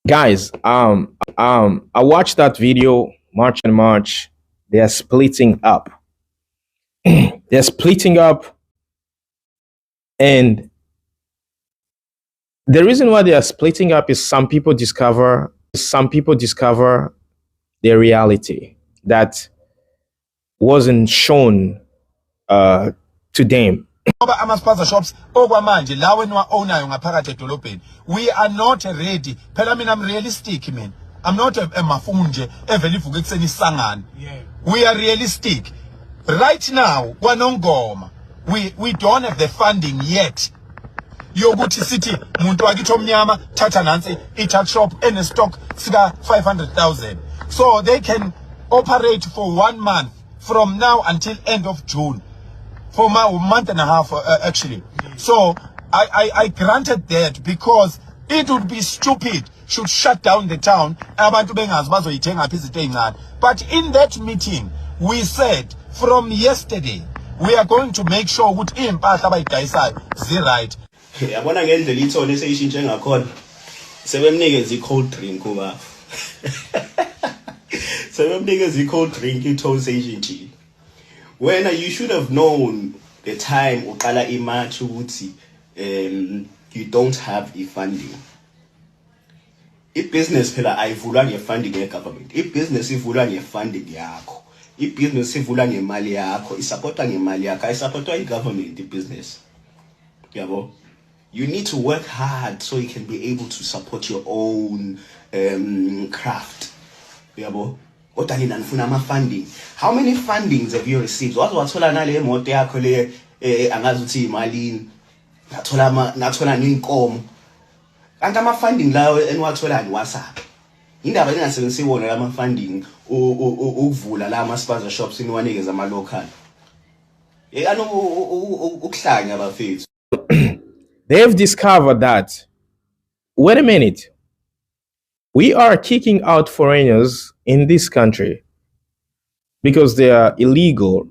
Guys, I watched that video, March and March. They are splitting up. They're splitting up, and the reason why they are splitting up is some people discover their reality that wasn't shown uh, to them. Ngoba ama-sponsor shops okwamanje lawa eniwa-ownayo ngaphakathi edolobheni, we are not ready. Phela mina I'm realistic, man. I'm not a mafunje evele ivuka ekuseni isangane. We are realistic. Right now, kwanongoma, we don't have the funding yet. Yokuthi sithi muntu wakithi omnyama thatha nansi i-tuck shop ene-stock sika 500,000. So they can operate for 1 month from now until end of June. For a month and a half, actually. So I granted that because it would be stupid should shut down the town. Abantu bengazi bazoyithenga phi izinto ezincane. But in that meeting, we said from yesterday, we are going to make sure ukuthi impahla abayidayisayo zi-right. Yabona ngendlela ithole seyishintshe ngakhona. Sebemnikeza i-cold drink kuba. Sebemnikeza i-cold drink ithole seyishintshile. When you should have known the time uqala imatch ukuthi you don't have funding. Business phela ayivulwa nge-funding ye-government. Business ivulwa nge-funding yakho. Business ivulwa ngemali yakho, isupportwa ngemali yakho, ayisupportwa i-government business. Yabo. You need to work hard so you can be able to support your own craft. Yabo. Kodwa nina nifuna ama-funding. How many fundings have you received? Wathola nale moto yakho le angazi uthi imalini. Nathola nenkomo. Kanti ama-funding lawo eniwathola niwasaphi? Indaba ningasebenzisi wona la ma-funding ukuvula la ama-sponsor shops niwanikeza ama-local. Ukuhlanya bafethu. They've discovered that, wait a minute, we are kicking out foreigners in this country because they are illegal,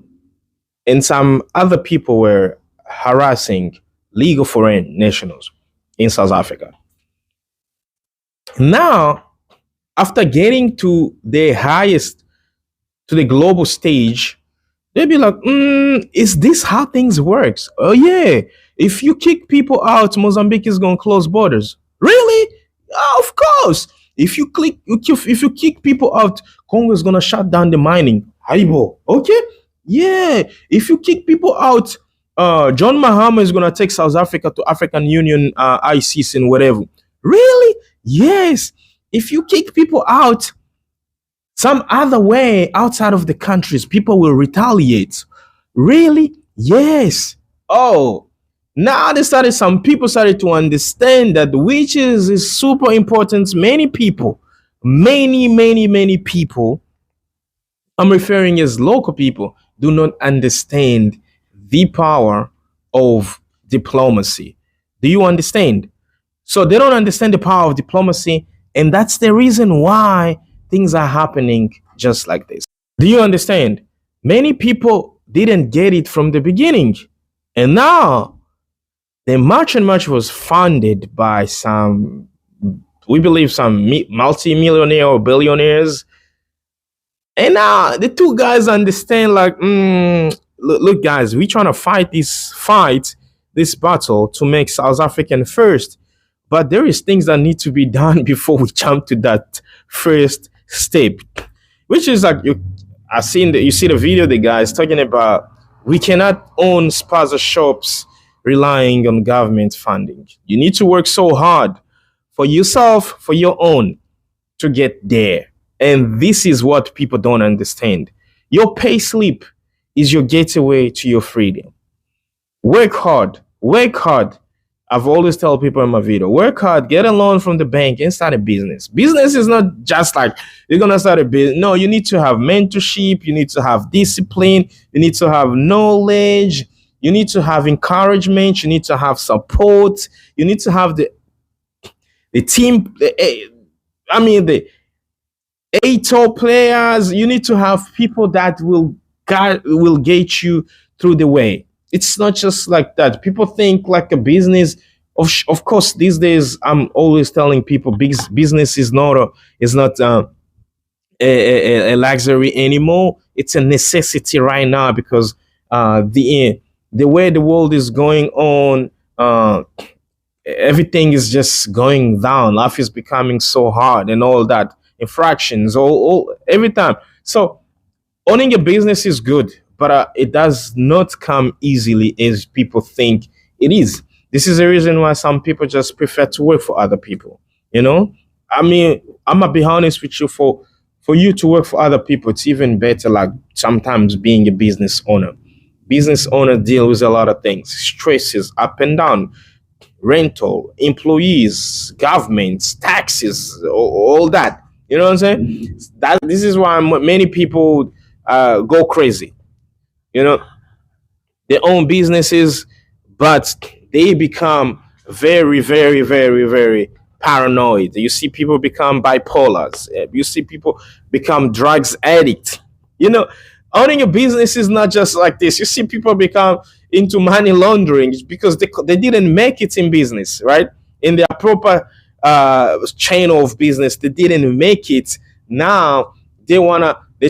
and some other people were harassing legal foreign nationals in South Africa. Now, after getting to the global stage, they'll be like, is this how things works? Oh yeah, if you kick people out, Mozambique is going to close borders. Really? Of course. If you kick people out, Congo is going to shut down the mining. Haibo. Okay? Yeah. If you kick people out, John Mahama is going to take South Africa to African Union, ICC and whatever. Really? Yes. If you kick people out some other way outside of the countries, people will retaliate. Really? Yes. Oh, now some people started to understand that witches is super important. Many people, many people, I'm referring as local people, do not understand the power of diplomacy. Do you understand? So they don't understand the power of diplomacy, and that's the reason why things are happening just like this. Do you understand? Many people didn't get it from the beginning, and now the March and March was funded by some, we believe, some multi-millionaire or billionaires. And now the two guys understand, like, look, guys, we're trying to fight this battle to make South African first. But there is things that need to be done before we jump to that first step, which is like you see the video, the guys talking about we cannot own sponsor shops relying on government funding. You need to work so hard for yourself, for your own, to get there. And this is what people don't understand. Your pay slip is your gateway to your freedom. Work hard. Work hard. I've always tell people in my video, work hard, get a loan from the bank, and start a business. Business is not just like you're gonna start a business. No, you need to have mentorship, you need to have discipline, you need to have knowledge, you need to have encouragement, you need to have support, you need to have the team. The 8 players. You need to have people that will get you through the way. It's not just like that. People think like a business, Of course, these days I'm always telling people business is not a luxury anymore. It's a necessity right now because the way the world is going on, everything is just going down. Life is becoming so hard and all that. Infractions, all every time. So owning a business is good, but it does not come easily as people think it is. This is the reason why some people just prefer to work for other people. You know, I mean, I'm gonna be honest with you. For you to work for other people, it's even better. Like sometimes being a business owner. Business owner deal with a lot of things, stresses up and down, rental, employees, governments, taxes, all that. You know what I'm saying? That this is why many people go crazy. You know, they own businesses, but they become very, very, very, very paranoid. You see people become bipolars. You see people become drugs addicts. You know, owning a business is not just like this. You see people become into money laundering because they didn't make it in business, right? In their proper chain of business, they didn't make it. Now they're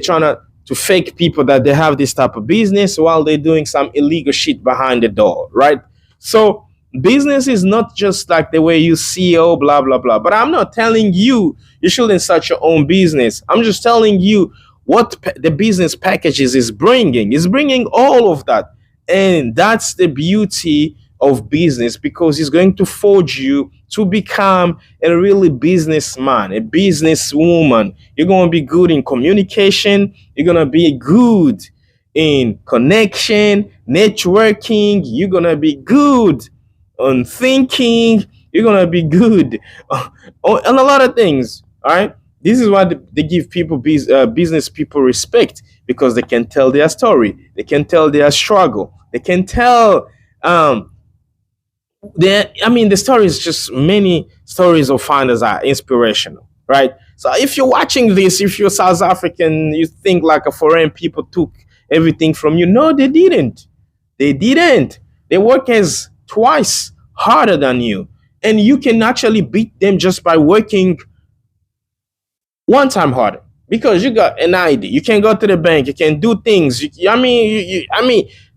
trying to fake people that they have this type of business while they're doing some illegal shit behind the door, right? So business is not just like the way you see, oh, blah blah blah. But I'm not telling you shouldn't start your own business. I'm just telling you what the business packages is bringing. It's bringing all of that, and that's the beauty of business because it's going to forge you to become a really businessman, a businesswoman. You're going to be good in communication. You're going to be good in connection, networking. You're going to be good on thinking. You're going to be good on a lot of things. All right. This is why they give people, business people, respect because they can tell their story. They can tell their struggle. They can tell the stories, just many stories of founders are inspirational, right? So if you're watching this, if you're South African, you think like a foreign people took everything from you. No, they didn't. They didn't. They work as twice harder than you. And you can actually beat them just by working one time harder because you got an ID. You can go to the bank. You can do things.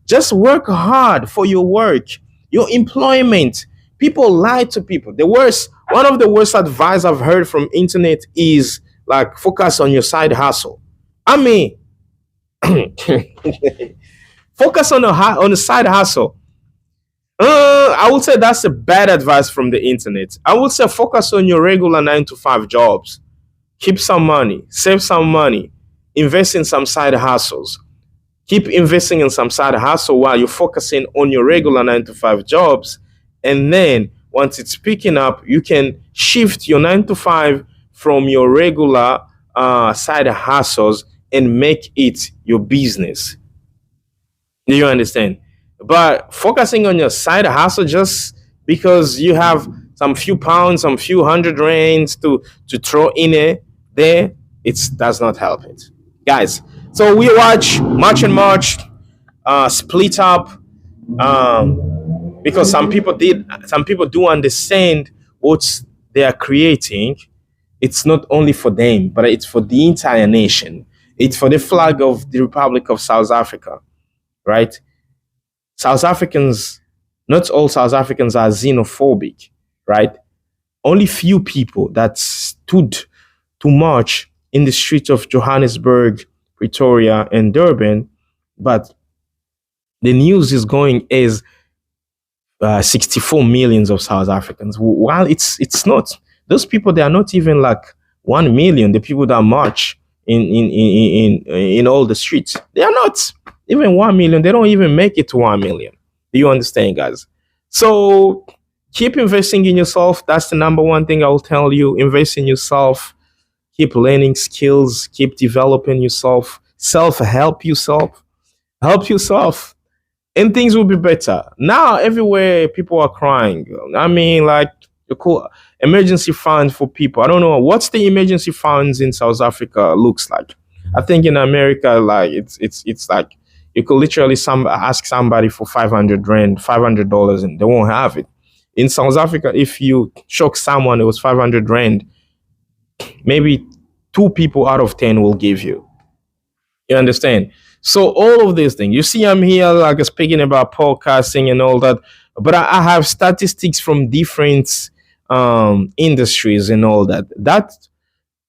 Just work hard for your work, your employment. People lie to people. One of the worst advice I've heard from internet is like focus on your side hustle. I mean, focus on the side hustle. I would say that's a bad advice from the internet. I would say focus on your regular 9 to 5 jobs. Keep some money, save some money, invest in some side hustles. Keep investing in some side hustle while you're focusing on your regular 9 to 5 jobs. And then once it's picking up, you can shift your 9 to 5 from your regular side hustles and make it your business. Do you understand? But focusing on your side hustle just because you have some few pounds, some few hundred rands to throw in there, it does not help it, guys. So we watch March and March split up because some people do understand what they are creating. It's not only for them, but it's for the entire nation. It's for the flag of the Republic of South Africa, right? South Africans, not all South Africans are xenophobic, right? Only few people that stood to march in the streets of Johannesburg, Pretoria, and Durban, but the news is going as 64 millions of South Africans. While it's not. Those people, they are not even like 1 million. The people that march in all the streets, they are not even 1 million. They don't even make it to 1 million. Do you understand, guys? So keep investing in yourself. That's the number one thing I will tell you. Invest in yourself. Keep learning skills. Keep developing yourself. Help yourself, and things will be better. Now everywhere people are crying. I mean, like the cool emergency fund for people. I don't know what's the emergency funds in South Africa looks like. I think in America, like it's like you could literally ask somebody for 500 rand, $500, and they won't have it. In South Africa, if you shock someone, it was 500 rand, maybe 2 people out of 10 will give you. You understand? So all of these things, you see, I'm here like speaking about podcasting and all that, but I have statistics from different industries and all that. That's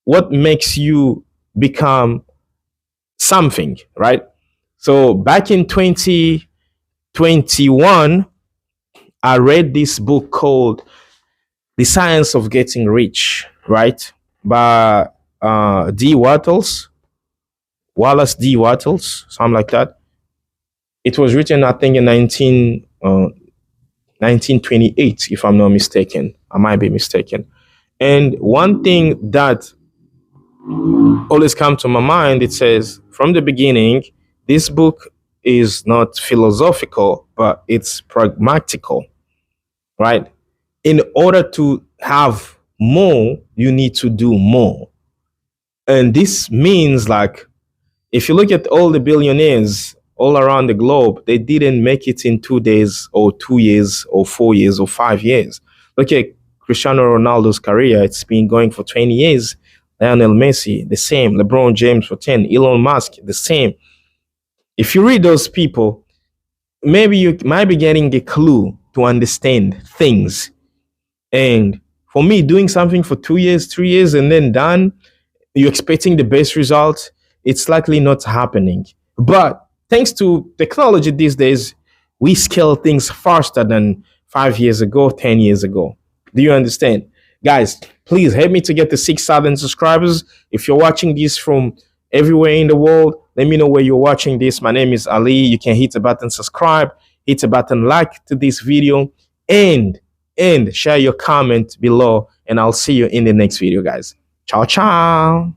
what makes you become something, right? So back in 2021, I read this book called The Science of Getting Rich, right? By D. Wattles, Wallace D. Wattles, something like that. It was written, I think, in 1928, if I'm not mistaken. I might be mistaken. And one thing that always comes to my mind, it says, from the beginning, this book is not philosophical, but it's pragmatical, right? In order to have more, you need to do more. And this means, like, if you look at all the billionaires all around the globe, they didn't make it in 2 days or 2 years or 4 years or 5 years. Look at Cristiano Ronaldo's career. It's been going for 20 years. Lionel Messi, the same. LeBron James for 10. Elon Musk, the same. If you read those people, maybe you might be getting a clue to understand things. And for me, doing something for 2 years, 3 years, and then done, you're expecting the best result, it's likely not happening. But thanks to technology these days, we scale things faster than 5 years ago, 10 years ago. Do you understand? Guys, please help me to get to 6,000 subscribers. If you're watching this from everywhere in the world, let me know where you're watching this. My name is Ali. You can hit the button subscribe, hit the button like to this video, and share your comment below. And I'll see you in the next video, guys. Ciao, ciao.